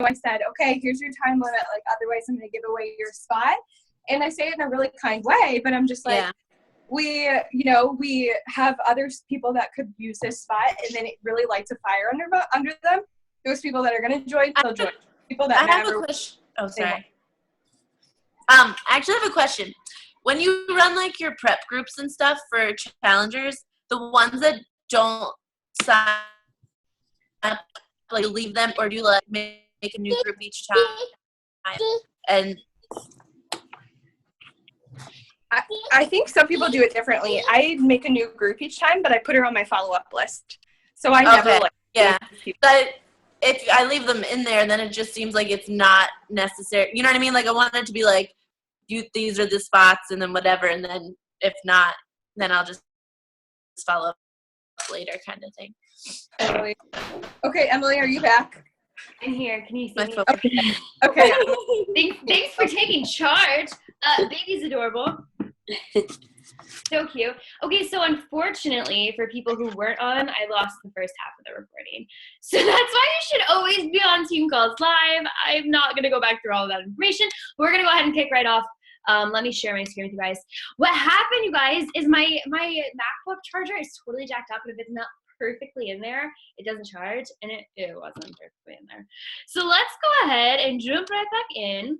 I said, okay, here's your time limit. Like, otherwise I'm going to give away your spot. And I say it in a really kind way, but I'm just like, we have other people that could use this spot, and then it really lights a fire under them. Those people that are going to join, they'll join. People that I have a question. Oh, sorry. I actually have a question. When you run like your prep groups and stuff for challengers, the ones that don't sign up, like leave them, or do you like make a new group each time? And I think some people do it differently. I make a new group each time, but I put her on my follow-up list. So I never But if I leave them in there, then it just seems like it's not necessary. You know what I mean? Like I want it to be like, these are the spots, and then whatever, and then if not, then I'll just follow up later, kind of thing. Totally. Okay, Emily, are you back? I'm here. Can you see me? Okay. Thanks for taking charge. Baby's adorable. So cute. Okay, so unfortunately, for people who weren't on, I lost the first half of the recording. So that's why you should always be on Team Calls Live. I'm not going to go back through all of that information. We're going to go ahead and kick right off. Let me share my screen with you guys. What happened, you guys, is my MacBook charger is totally jacked up, and if it's not perfectly in there, it doesn't charge, and it wasn't perfectly in there. So let's go ahead and jump right back in.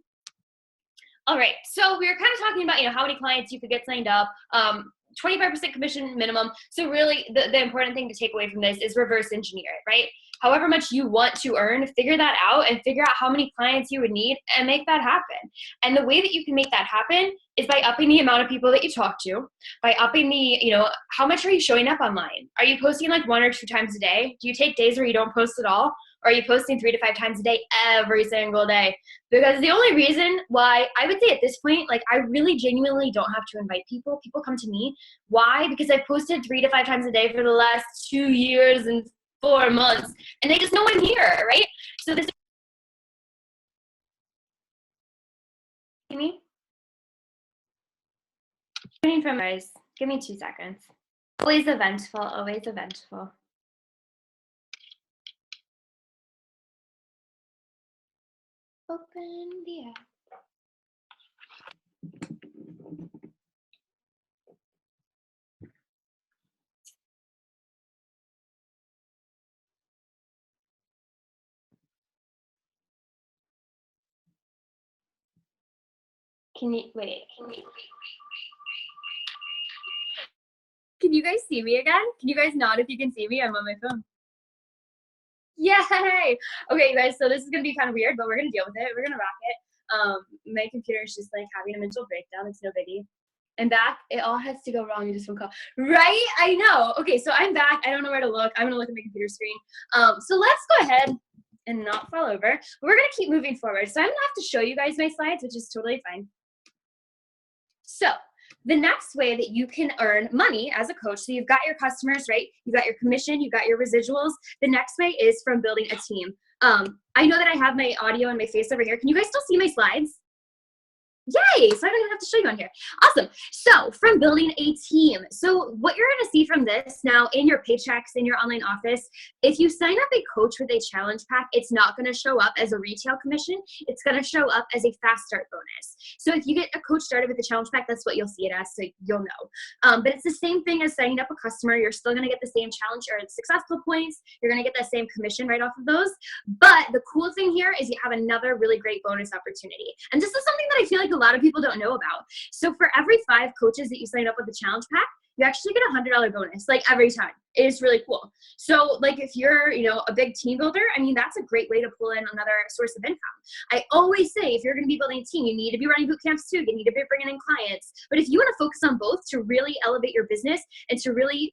All right, so we were kind of talking about, how many clients you could get signed up, 25% commission minimum. So really the important thing to take away from this is reverse engineer it, right? However much you want to earn, figure that out and figure out how many clients you would need and make that happen. And the way that you can make that happen is by upping the amount of people that you talk to, by upping the, how much are you showing up online? Are you posting like 1 or 2 times a day? Do you take days where you don't post at all? Or are you posting 3 to 5 times a day every single day? Because the only reason why I would say at this point, like I really genuinely don't have to invite people. People come to me. Why? Because I've posted 3 to 5 times a day for the last 2 years and 4 months, and they just know I'm here, right? So this. Me? From guys, give me 2 seconds. Always eventful, always eventful. Open the app. Can you guys see me again? Can you guys nod if you can see me? I'm on my phone. Yay! Okay, you guys, so this is going to be kind of weird, but we're going to deal with it. We're going to rock it. My computer is just like having a mental breakdown. It's no biggie. I'm back. It all has to go wrong in just one call. Right? I know. Okay, so I'm back. I don't know where to look. I'm going to look at my computer screen. So let's go ahead and not fall over. But we're going to keep moving forward. So I'm going to have to show you guys my slides, which is totally fine. So the next way that you can earn money as a coach, so you've got your customers, right? You've got your commission, you've got your residuals. The next way is from building a team. I know that I have my audio and my face over here. Can you guys still see my slides? Yay, so I don't even have to show you on here. Awesome. So from building a team. So what you're going to see from this now in your paychecks, in your online office, if you sign up a coach with a challenge pack, it's not going to show up as a retail commission. It's going to show up as a fast start bonus. So if you get a coach started with a challenge pack, that's what you'll see it as, so you'll know. But it's the same thing as signing up a customer. You're still going to get the same challenge or successful points. You're going to get that same commission right off of those. But the cool thing here is you have another really great bonus opportunity. And this is something that I feel like a lot of people don't know about. So for every 5 coaches that you sign up with the challenge pack, you actually get a $100 bonus, like every time. It is really cool. So like if you're, a big team builder, I mean, that's a great way to pull in another source of income. I always say, if you're going to be building a team, you need to be running boot camps too. You need to be bringing in clients. But if you want to focus on both to really elevate your business and to really,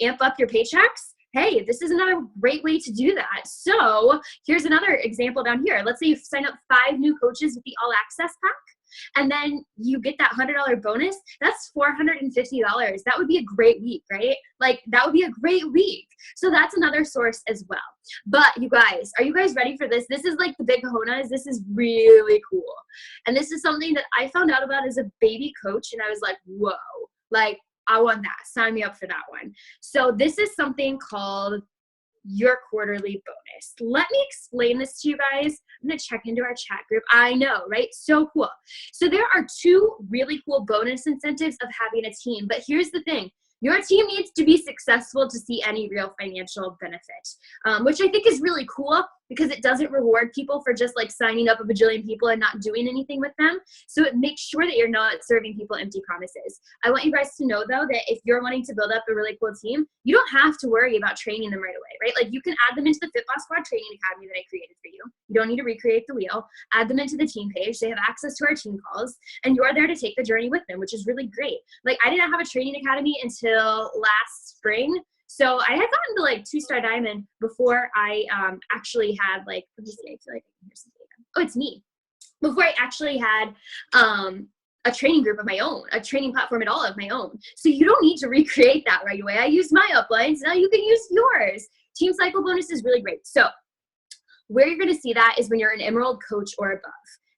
amp up your paychecks, hey, this is another great way to do that. So here's another example down here. Let's say you sign up 5 new coaches with the All Access pack, and then you get that $100 bonus. That's $450. That would be a great week, right? Like that would be a great week. So that's another source as well. But you guys, are you guys ready for this? This is like the big cojones. This is really cool. And this is something that I found out about as a baby coach. And I was like, whoa, like I want that. Sign me up for that one. So this is something called your quarterly bonus. Let me explain this to you guys. I'm going to check into our chat group. I know, right? So cool. So there are 2 really cool bonus incentives of having a team. But here's the thing. Your team needs to be successful to see any real financial benefit, which I think is really cool because it doesn't reward people for just like signing up a bajillion people and not doing anything with them. So it makes sure that you're not serving people empty promises. I want you guys to know though that if you're wanting to build up a really cool team, you don't have to worry about training them right away, right? Like you can add them into the Fit Boss Squad Training Academy that I created for you. You don't need to recreate the wheel. Add them into the team page. They have access to our team calls and you're there to take the journey with them, which is really great. Like I didn't have a training academy until last spring. So I had gotten to like 2-star diamond before I actually had like, let me see, I feel like I can hear some data. Oh, it's me. Before I actually had a training group of my own, a training platform at all of my own. So you don't need to recreate that right away. I used my uplines, now you can use yours. Team cycle bonus is really great. So where you're gonna see that is when you're an Emerald coach or above.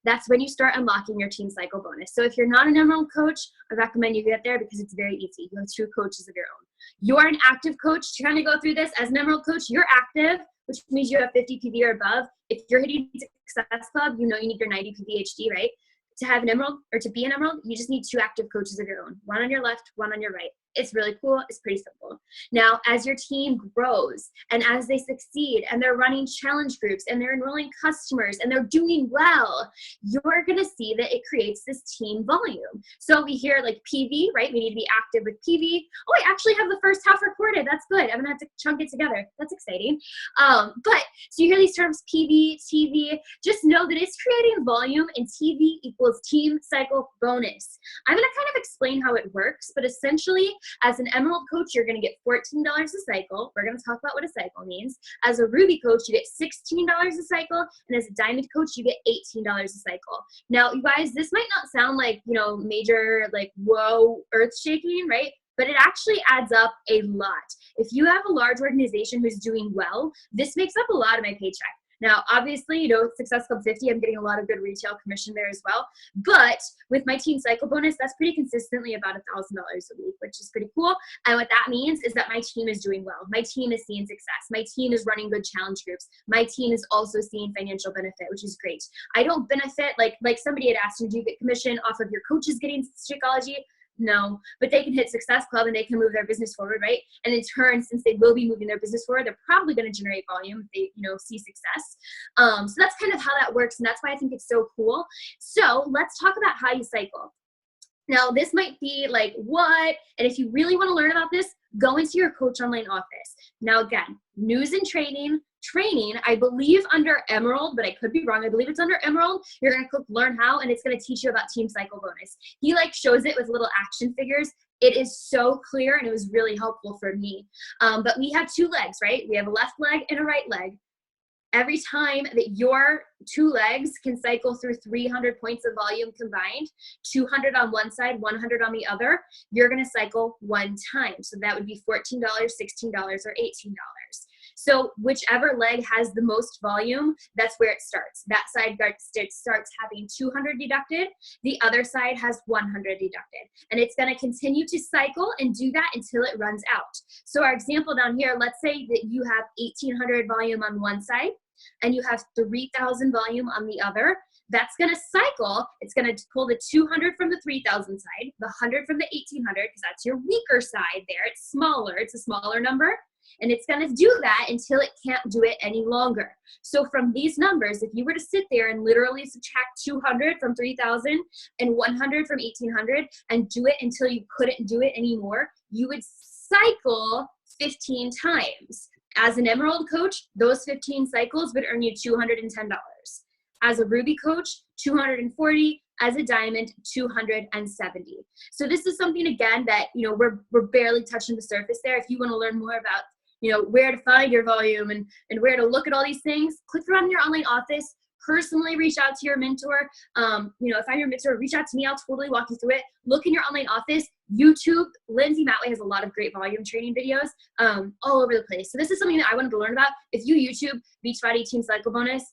That's when you start unlocking your team cycle bonus. So if you're not an Emerald coach, I recommend you get there because it's very easy. You have 2 coaches of your own. You're an active coach trying to go through this as an Emerald coach. You're active, which means you have 50 PV or above. If you're hitting Success Club, you know you need your 90 PV HD, right? To have an Emerald or to be an Emerald, you just need 2 active coaches of your own. 1 on your left, 1 on your right. It's really cool. It's pretty simple. Now, as your team grows and as they succeed and they're running challenge groups and they're enrolling customers and they're doing well, you're going to see that it creates this team volume. So we hear like PV, right? We need to be active with PV. Oh, I actually have the first half recorded. That's good. I'm going to have to chunk it together. That's exciting. But so you hear these terms PV, TV, just know that it's creating volume and TV equals team cycle bonus. I'm going to kind of explain how it works, but essentially as an Emerald coach, you're going to get $14 a cycle. We're going to talk about what a cycle means. As a Ruby coach, you get $16 a cycle. And as a Diamond coach, you get $18 a cycle. Now, you guys, this might not sound like, you know, major, like, whoa, earth shaking, right? But it actually adds up a lot. If you have a large organization who's doing well, this makes up a lot of my paycheck. Now, obviously, you know, Success Club 50, I'm getting a lot of good retail commission there as well. But with my team cycle bonus, that's pretty consistently about $1,000 a week, which is pretty cool. And what that means is that my team is doing well. My team is seeing success. My team is running good challenge groups. My team is also seeing financial benefit, which is great. I don't benefit, like somebody had asked, do you get commission off of your coaches getting Shakeology? No, but they can hit Success Club and they can move their business forward, right? And in turn, since they will be moving their business forward, they're probably going to generate volume if they, you know, see success. So that's kind of how that works, and that's why I think it's so cool. So let's talk about how you cycle. Now, this might be like, what? And if you really want to learn about this, go into your Coach Online office. Now, again, news and training, I believe under Emerald, but I could be wrong. I believe it's under Emerald. You're going to click Learn How, and it's going to teach you about Team Cycle Bonus. He like shows it with little action figures. It is so clear, and it was really helpful for me. But we have 2 legs, right? We have a left leg and a right leg. Every time that your 2 legs can cycle through 300 points of volume combined, 200 on one side, 100 on the other, you're going to cycle 1 time. So that would be $14, $16, or $18. So whichever leg has the most volume, that's where it starts. That side starts having 200 deducted. The other side has 100 deducted. And it's going to continue to cycle and do that until it runs out. So our example down here, let's say that you have 1,800 volume on one side and you have 3,000 volume on the other. That's going to cycle. It's going to pull the 200 from the 3,000 side, the 100 from the 1,800, because that's your weaker side there. It's smaller. It's a smaller number. And it's going to do that until it can't do it any longer. So from these numbers, if you were to sit there and literally subtract 200 from 3,000 and 100 from 1,800 and do it until you couldn't do it anymore, you would cycle 15 times. As an Emerald coach, those 15 cycles would earn you $210. As a Ruby coach, $240. As a Diamond, $270. So this is something, again, that, you know, we're barely touching the surface there. If you want to learn more about, you know, where to find your volume and where to look at all these things, click around your online office. Personally reach out to your mentor. You know, if I'm your mentor, reach out to me. I'll totally walk you through it. Look in your online office. YouTube, Lindsay Matway has a lot of great volume training videos all over the place. So this is something that I wanted to learn about. If you YouTube Beachbody Team Cycle Bonus,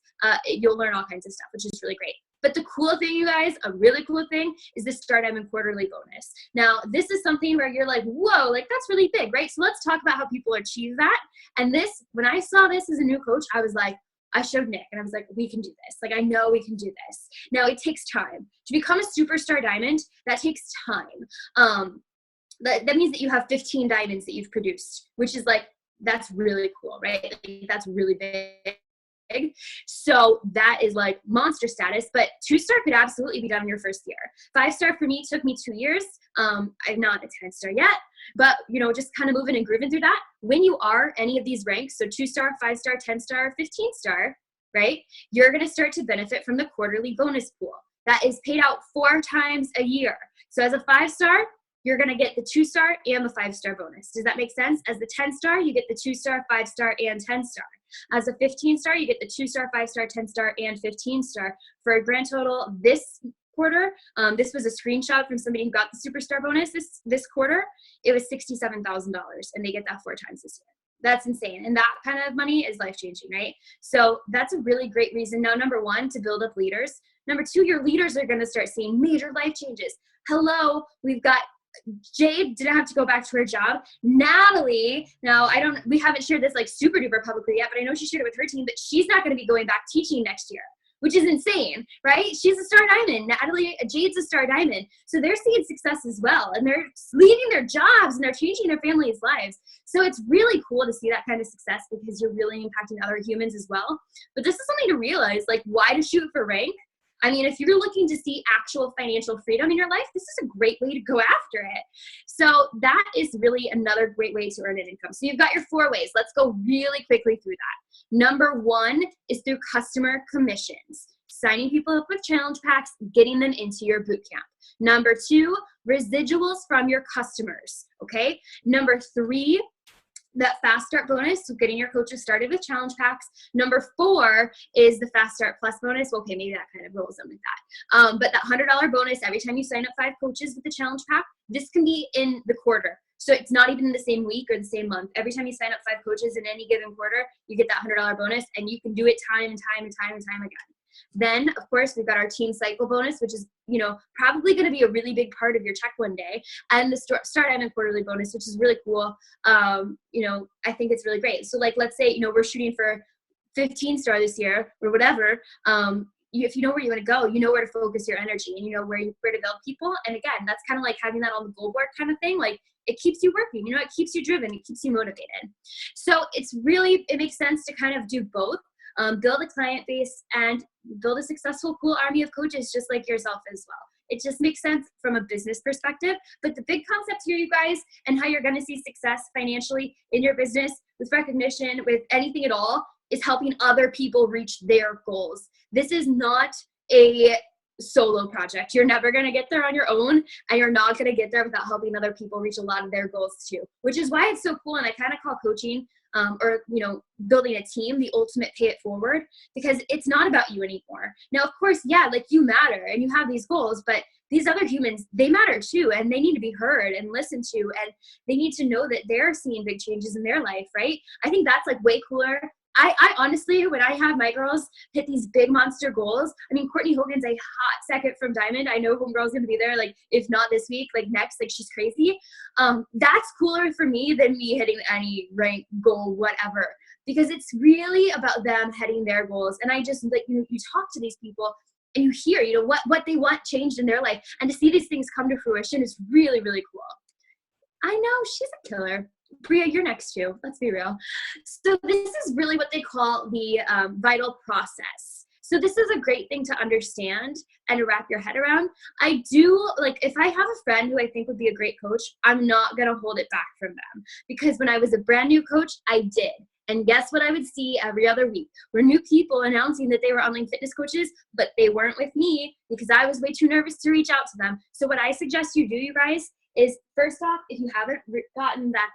you'll learn all kinds of stuff, which is really great. But the cool thing, you guys, a really cool thing is the Star Diamond quarterly bonus. Now, this is something where you're like, whoa, like that's really big, right? So let's talk about how people achieve that. And this, when I saw this as a new coach, I was like, I showed Nick and I was like, we can do this. Like, I know we can do this. Now, it takes time. To become a superstar diamond, that takes time. That means that you have 15 diamonds that you've produced, which is like, that's really cool, right? Like, that's really big. So that is like monster status, but 2-star could absolutely be done in your first year. 5-star for me took me 2 years. I'm not a 10-star yet, but just kind of moving and grooving through that. When you are any of these ranks, so 2-star, 5-star, 10-star, 15-star, right? You're going to start to benefit from the quarterly bonus pool that is paid out 4 times a year. So as a 5-star, you're going to get the 2-star and the 5-star bonus. Does that make sense? As the 10-star, you get the 2-star, 5-star, and 10-star. As a 15-star, you get the 2-star, 5-star, 10-star, and 15-star for a grand total this quarter. This was a screenshot from somebody who got the superstar bonus this quarter. It was $67,000, and they get that 4 times this year. That's insane. And that kind of money is life-changing, right? So that's a really great reason. Now, number 1, to build up leaders. Number 2, your leaders are going to start seeing major life changes. Hello, we've got Jade didn't have to go back to her job. Natalie, now we haven't shared this like super duper publicly yet, but I know she shared it with her team, but she's not going to be going back teaching next year, which is insane, right? She's a star diamond. Jade's a star diamond. So they're seeing success as well, and they're leaving their jobs and they're changing their families' lives. So it's really cool to see that kind of success because you're really impacting other humans as well. But this is something to realize, like, why to shoot for rank? I mean, if you're looking to see actual financial freedom in your life, this is a great way to go after it. So that is really another great way to earn an income. So you've got your 4 ways. Let's go really quickly through that. Number 1 is through customer commissions, signing people up with challenge packs, getting them into your boot camp. Number 2, residuals from your customers, okay? Number 3, that Fast Start bonus, so getting your coaches started with challenge packs. Number 4 is the Fast Start Plus bonus. Well, okay, maybe that kind of rolls in with that. But that $100 bonus every time you sign up 5 coaches with the challenge pack, this can be in the quarter. So it's not even in the same week or the same month. Every time you sign up 5 coaches in any given quarter, you get that $100 bonus, and you can do it time and time and time and time again. Then, of course, we've got our team cycle bonus, which is, probably going to be a really big part of your check one day. And the Star Diamond quarterly bonus, which is really cool. I think it's really great. So, like, let's say, we're shooting for 15-star this year or whatever. If you know where you want to go, you know where to focus your energy, and you know where to build people. And again, that's kind of like having that on the goal board kind of thing. Like, it keeps you working, it keeps you driven, it keeps you motivated. So it makes sense to kind of do both. Build a client base and build a successful, cool army of coaches just like yourself as well. It just makes sense from a business perspective. But the big concept here, you guys, and how you're going to see success financially in your business, with recognition, with anything at all, is helping other people reach their goals. This is not a solo project. You're never going to get there on your own, and you're not going to get there without helping other people reach a lot of their goals too, which is why it's so cool. And I kind of call coaching building a team the ultimate pay it forward, because it's not about you anymore. Now, of course, yeah, like, you matter and you have these goals, but these other humans, they matter too, and they need to be heard and listened to, and they need to know that they're seeing big changes in their life, right? I think that's like way cooler. I honestly, when I have my girls hit these big monster goals, I mean, Courtney Hogan's a hot second from Diamond. I know Homegirl's going to be there, like, if not this week, like next, like, she's crazy. That's cooler for me than me hitting any rank goal, whatever, because it's really about them hitting their goals. And I just, like, you talk to these people and you hear, what they want changed in their life, and to see these things come to fruition is really, really cool. I know, she's a killer. Bria, you're next too. Let's be real. So this is really what they call the vital process. So this is a great thing to understand and wrap your head around. I do, like, if I have a friend who I think would be a great coach, I'm not going to hold it back from them, because when I was a brand new coach, I did. And guess what I would see every other week? Were new people announcing that they were online fitness coaches, but they weren't with me because I was way too nervous to reach out to them. So what I suggest you do, you guys, is, first off, if you haven't gotten that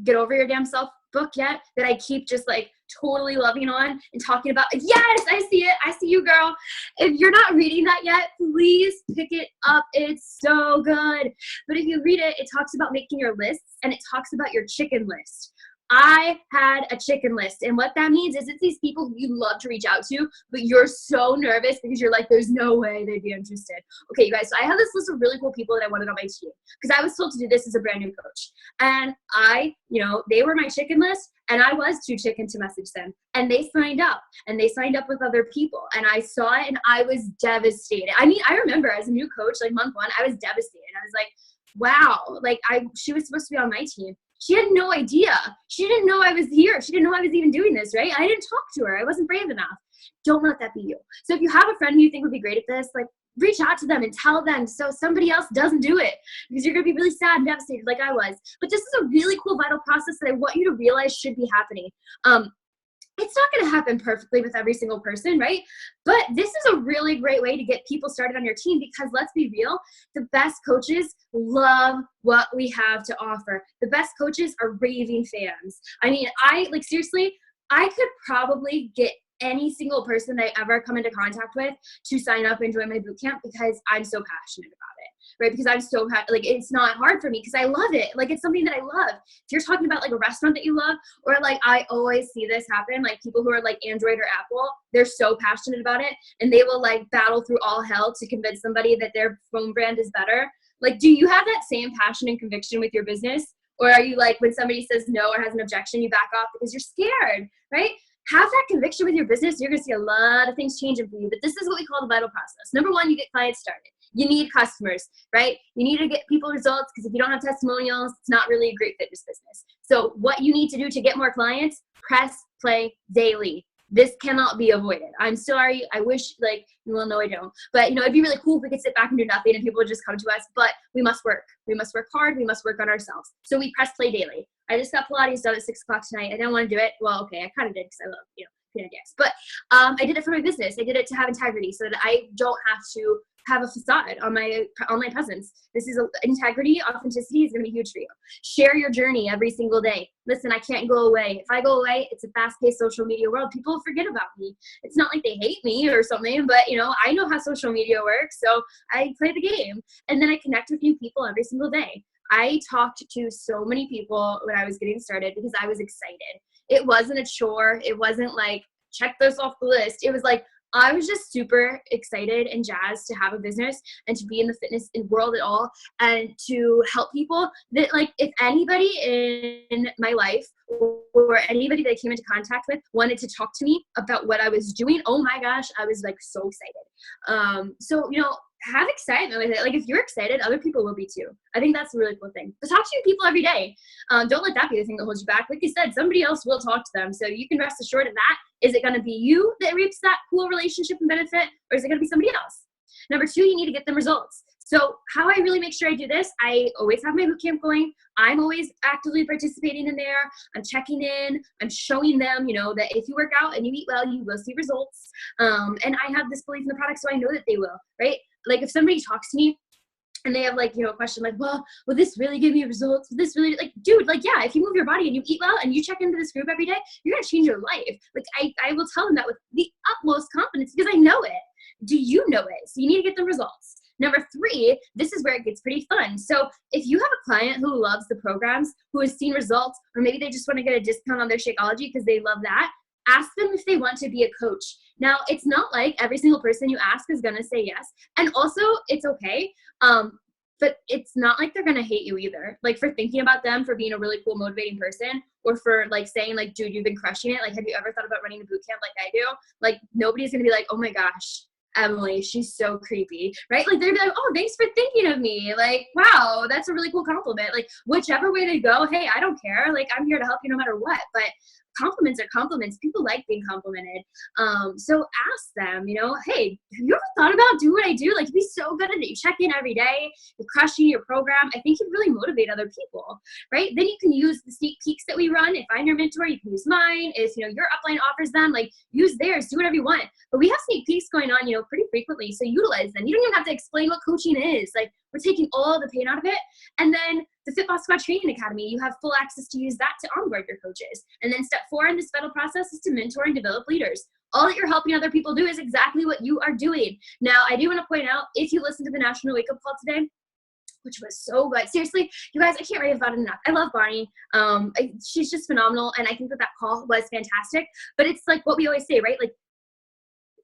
Get Over Your Damn Self book yet, that I keep just like totally loving on and talking about, yes, I see it. I see you, girl. If you're not reading that yet, please pick it up. It's so good. But if you read it, it talks about making your lists, and it talks about your chicken list. I had a chicken list. And what that means is it's these people who you love to reach out to, but you're so nervous because you're like, there's no way they'd be interested. Okay, you guys, so I have this list of really cool people that I wanted on my team because I was told to do this as a brand new coach. And they were my chicken list, and I was too chicken to message them. And they signed up, and they signed up with other people. And I saw it, and I was devastated. I mean, I remember as a new coach, like month 1, I was devastated. I was like, wow, like she was supposed to be on my team. She had no idea. She didn't know I was here. She didn't know I was even doing this, right? I didn't talk to her. I wasn't brave enough. Don't let that be you. So if you have a friend who you think would be great at this, like reach out to them and tell them so somebody else doesn't do it, because you're going to be really sad and devastated like I was. But this is a really cool vital process that I want you to realize should be happening. It's not going to happen perfectly with every single person, right? But this is a really great way to get people started on your team because let's be real, the best coaches love what we have to offer. The best coaches are raving fans. I mean, seriously, I could probably get any single person that I ever come into contact with to sign up and join my boot camp because I'm so passionate about it. Right? Because I'm so, it's not hard for me because I love it. Like, it's something that I love. If you're talking about like a restaurant that you love, or like, I always see this happen, like people who are like Android or Apple, they're so passionate about it and they will like battle through all hell to convince somebody that their phone brand is better. Like, do you have that same passion and conviction with your business? Or are you like, when somebody says no or has an objection, you back off because you're scared, right? Have that conviction with your business. You're going to see a lot of things changing for you. But this is what we call the vital process. Number 1, you get clients started. You need customers, right? You need to get people results because if you don't have testimonials, it's not really a great fitness business. So what you need to do to get more clients, press play daily. This cannot be avoided. I'm sorry. I wish no, I don't. But it'd be really cool if we could sit back and do nothing and people would just come to us. But we must work. We must work hard. We must work on ourselves. So we press play daily. I just got Pilates done at 6:00 tonight. I didn't want to do it. Well, okay, I kind of did because I love, peanut gas. But I did it for my business. I did it to have integrity so that I don't have to have a facade on my online presence. This is integrity, authenticity is going to be huge for you. Share your journey every single day. Listen, I can't go away. If I go away, it's a fast-paced social media world. People forget about me. It's not like they hate me or something, but I know how social media works, so I play the game. And then I connect with new people every single day. I talked to so many people when I was getting started because I was excited. It wasn't a chore. It wasn't like, check this off the list. It was like, I was just super excited and jazzed to have a business and to be in the fitness world at all and to help people that, like, if anybody in my life or anybody that I came into contact with wanted to talk to me about what I was doing, oh my gosh, I was like so excited. So, have excitement with it. Like, if you're excited, other people will be too. I think that's a really cool thing. But talk to people every day. Don't let that be the thing that holds you back. Like you said, somebody else will talk to them. So you can rest assured of that. Is it going to be you that reaps that cool relationship and benefit, or is it going to be somebody else? Number 2, you need to get them results. So how I really make sure I do this, I always have my boot camp going. I'm always actively participating in there. I'm checking in. I'm showing them, that if you work out and you eat well, you will see results. And I have this belief in the product, so I know that they will, right? Like, if somebody talks to me and they have a question like, well, will this really give me results? Will this really, dude, yeah, if you move your body and you eat well and you check into this group every day, you're going to change your life. I will tell them that with the utmost confidence because I know it. Do you know it? So you need to get the results. Number 3, this is where it gets pretty fun. So if you have a client who loves the programs, who has seen results, or maybe they just want to get a discount on their Shakeology because they love that, ask them if they want to be a coach. Now, it's not like every single person you ask is going to say yes. And also, it's okay. But it's not like they're going to hate you either. Like, for thinking about them, for being a really cool, motivating person, or for saying dude, you've been crushing it. Have you ever thought about running a boot camp like I do? Nobody's going to be like, oh my gosh, Emily, she's so creepy, right? They're like, oh, thanks for thinking of me. Wow, that's a really cool compliment. Whichever way they go, hey, I don't care. I'm here to help you no matter what. But compliments are compliments. People like being complimented. So ask them, hey, have you ever thought about doing what I do? You'd be so good at it. You check in every day. You're crushing your program. I think you'd really motivate other people, right? Then you can use the sneak peeks that we run. If I'm your mentor, you can use mine. If, your upline offers them, use theirs. Do whatever you want. But we have sneak peeks going on, pretty frequently. So utilize them. You don't even have to explain what coaching is. We're taking all the pain out of it. And then the Fit Boss Squad Training Academy, you have full access to use that to onboard your coaches. And then step 4 in this vital process is to mentor and develop leaders. All that you're helping other people do is exactly what you are doing. Now, I do want to point out, if you listen to the National Wake Up Call today, which was so good. Seriously, you guys, I can't rave about it enough. I love Barney. She's just phenomenal. And I think that call was fantastic. But it's like what we always say, right? Like,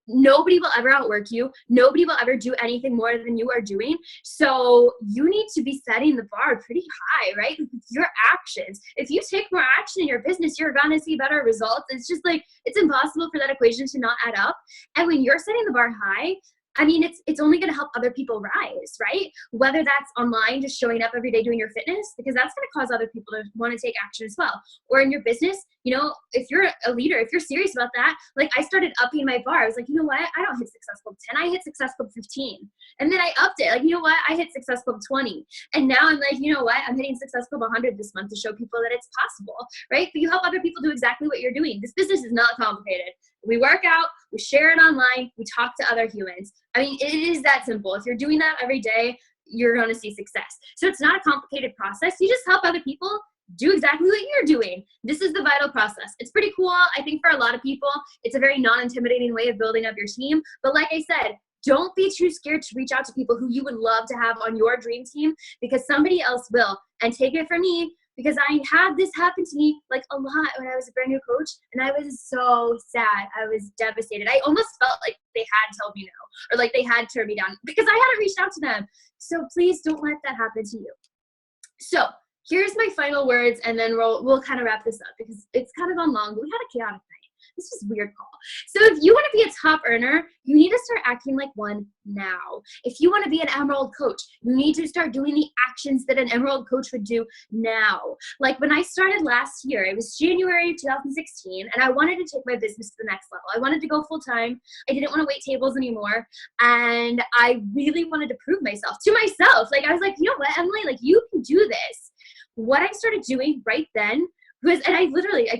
nobody will ever outwork you. Nobody will ever do anything more than you are doing. So you need to be setting the bar pretty high, right? Your actions. If you take more action in your business, you're going to see better results. It's just like, it's impossible for that equation to not add up. And when you're setting the bar high, I mean, it's only going to help other people rise, right? Whether that's online, just showing up every day doing your fitness, because that's going to cause other people to want to take action as well. Or in your business, you know, if you're a leader, if you're serious about that, like I started upping my bar. I was like, you know what? I don't hit Success Club 10. I hit Success Club 15. And then I upped it. Like, you know what? I hit Success Club 20. And now I'm like, you know what? I'm hitting Success Club 100 this month to show people that it's possible, right? But you help other people do exactly what you're doing. This business is not complicated. We work out, we share it online, we talk to other humans. I mean, it is that simple. If you're doing that every day, you're going to see success. So it's not a complicated process. You just help other people do exactly what you're doing. This is the vital process. It's pretty cool. I think for a lot of people, it's a very non-intimidating way of building up your team. But like I said, don't be too scared to reach out to people who you would love to have on your dream team, because somebody else will. And take it from me, because I had this happen to me like a lot when I was a brand new coach, and I was so sad. I was devastated. I almost felt like they had told me no, or like they had turned me down because I hadn't reached out to them. So please don't let that happen to you. So here's my final words, and then we'll kind of wrap this up because it's kind of gone long, but we had a chaotic night. This was a weird call. So if you want to be a top earner, you need to start acting like one now. If you want to be an Emerald coach, you need to start doing the actions that an Emerald coach would do now. Like when I started last year, it was January 2016, and I wanted to take my business to the next level. I wanted to go full time. I didn't want to wait tables anymore. And I really wanted to prove myself to myself. Like I was like, you know what, Emily, like you can do this. What I started doing right then and I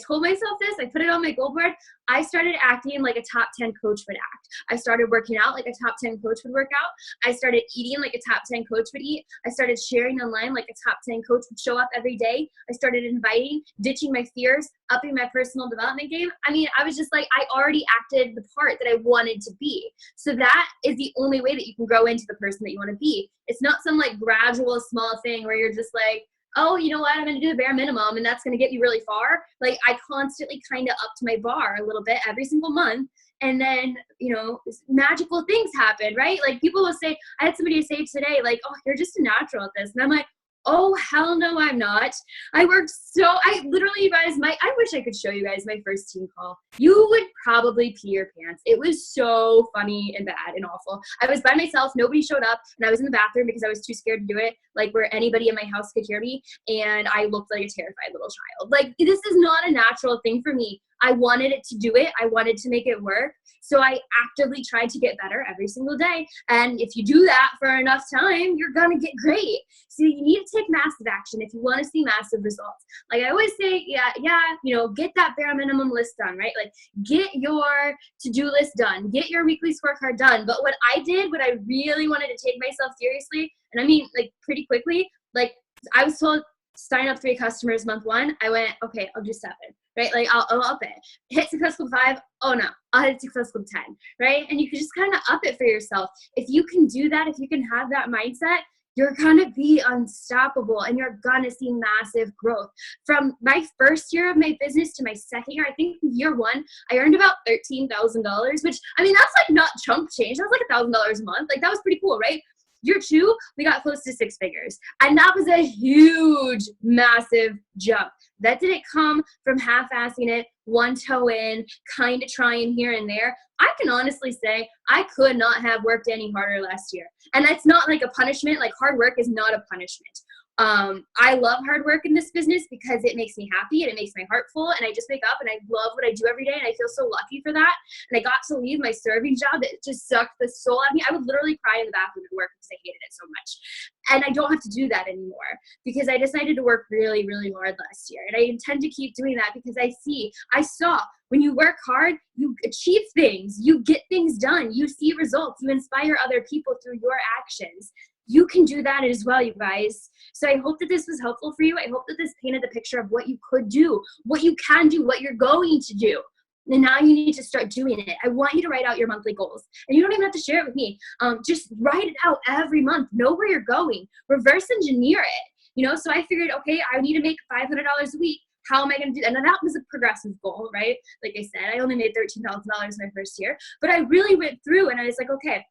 told myself this, I put it on my goal board. I started acting like a top 10 coach would act. I started working out like a top 10 coach would work out. I started eating like a top 10 coach would eat. I started sharing online like a top 10 coach would show up every day. I started inviting, ditching my fears, upping my personal development game. I mean, I was just like, I already acted the part that I wanted to be. So that is the only way that you can grow into the person that you want to be. It's not some like gradual small thing where you're just like, oh, you know what, I'm going to do the bare minimum and that's going to get me really far. Like I constantly kind of upped my bar a little bit every single month. And then, you know, magical things happen, right? Like people will say, I had somebody say today, like, oh, you're just a natural at this. And I'm like, oh, hell no, I'm not. I literally, you guys, I wish I could show you guys my first team call. You would probably pee your pants. It was so funny and bad and awful. I was by myself. Nobody showed up. And I was in the bathroom because I was too scared to do it, like where anybody in my house could hear me. And I looked like a terrified little child. Like this is not a natural thing for me. I wanted it to do it. I wanted to make it work. So I actively tried to get better every single day. And if you do that for enough time, you're going to get great. So you need to take massive action if you want to see massive results. Like I always say, you know, get that bare minimum list done, right? Like get your to-do list done, get your weekly scorecard done. But what I really wanted to take myself seriously, and I mean like pretty quickly, like I was told, sign up 3 customers month 1. I went, okay, I'll do 7, right? Like I'll up it. Hit Success Club 5. Oh no, I'll hit Success Club 10, right? And you can just kind of up it for yourself. If you can do that, if you can have that mindset, you're going to be unstoppable and you're going to see massive growth. From my first year of my business to my second year, I think year 1, I earned about $13,000, which I mean, that's like not chump change. That was like $1,000 a month. Like that was pretty cool, right? Year 2, we got close to 6 figures. And that was a huge, massive jump. That didn't come from half-assing it, one toe in, kind of trying here and there. I can honestly say I could not have worked any harder last year. And that's not like a punishment. Like hard work is not a punishment. I love hard work in this business because it makes me happy and it makes my heart full, and I just wake up and I love what I do every day and I feel so lucky for that. And I got to leave my serving job that just sucked the soul out of me. I would literally cry in the bathroom at work because I hated it so much. And I don't have to do that anymore because I decided to work really, really hard last year. And I intend to keep doing that because I saw when you work hard, you achieve things, you get things done, you see results, you inspire other people through your actions. You can do that as well, you guys. So I hope that this was helpful for you. I hope that this painted the picture of what you could do, what you can do, what you're going to do. And now you need to start doing it. I want you to write out your monthly goals. And you don't even have to share it with me. Just write it out every month. Know where you're going. Reverse engineer it. So I figured, okay, I need to make $500 a week. How am I going to do that? And that was a progressive goal, right? Like I said, I only made $13,000 my first year. But I really went through and I was like, okay,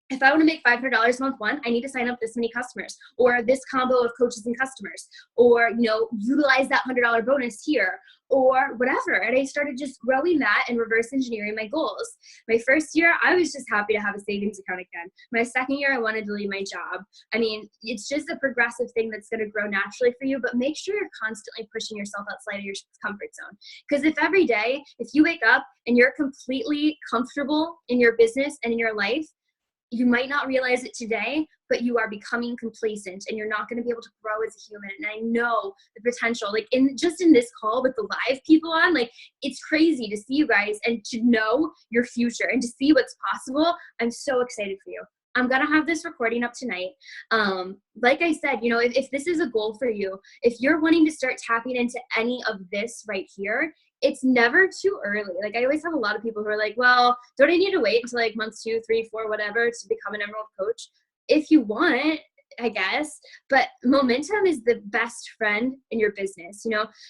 if I want to make $500 a month, I need to sign up this many customers, or this combo of coaches and customers, or, utilize that $100 bonus here, or whatever. And I started just growing that and reverse engineering my goals. My first year, I was just happy to have a savings account again. My second year, I wanted to leave my job. I mean, it's just a progressive thing that's going to grow naturally for you, but make sure you're constantly pushing yourself outside of your comfort zone. Because if you wake up and you're completely comfortable in your business and in your life, you might not realize it today, but you are becoming complacent and you're not going to be able to grow as a human. And I know the potential, like in this call with the live people on, like it's crazy to see you guys and to know your future and to see what's possible. I'm so excited for you. I'm going to have this recording up tonight. Like I said, if this is a goal for you, if you're wanting to start tapping into any of this right here, it's never too early. Like I always have a lot of people who are like, well, don't I need to wait until like months 2, 3, 4, whatever to become an Emerald coach? If you want, I guess, but momentum is the best friend in your business,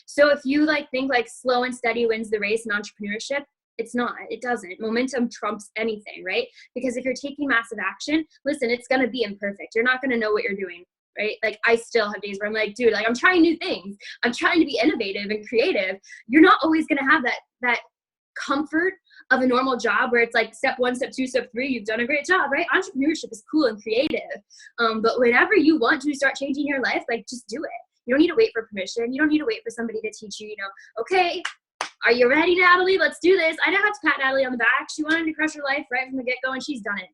So if you think slow and steady wins the race in entrepreneurship, it's not. It doesn't. Momentum trumps anything, right? Because if you're taking massive action, listen, it's going to be imperfect. You're not going to know what you're doing, right? Like I still have days where I'm like, dude, I'm trying new things. I'm trying to be innovative and creative. You're not always going to have that comfort of a normal job where it's like step 1, step 2, step 3, you've done a great job, right? Entrepreneurship is cool and creative. But whenever you want to start changing your life, just do it. You don't need to wait for permission. You don't need to wait for somebody to teach you, okay, are you ready, Natalie? Let's do this. I didn't have to pat Natalie on the back. She wanted to crush her life right from the get-go, and she's done it.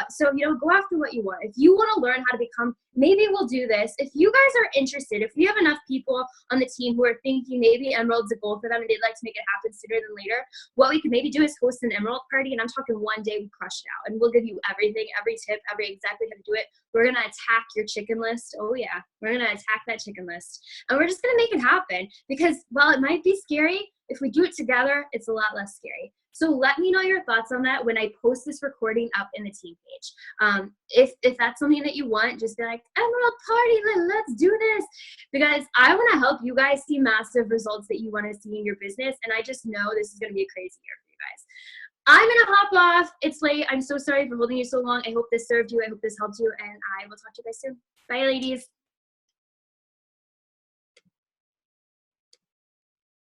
So, go after what you want. If you want to learn how to become, maybe we'll do this. If you guys are interested, if we have enough people on the team who are thinking maybe Emerald's a goal for them and they'd like to make it happen sooner than later, what we could maybe do is host an Emerald party, and I'm talking one day we crush it out. And we'll give you everything, every tip, exactly how to do it. We're going to attack your chicken list. Oh, yeah. We're going to attack that chicken list. And we're just going to make it happen because while it might be scary, if we do it together, it's a lot less scary. So let me know your thoughts on that when I post this recording up in the team page. If that's something that you want, just be like, Emerald party, let's do this. Because I want to help you guys see massive results that you want to see in your business. And I just know this is going to be a crazy year for you guys. I'm going to hop off. It's late. I'm so sorry for holding you so long. I hope this served you. I hope this helped you. And I will talk to you guys soon. Bye, ladies.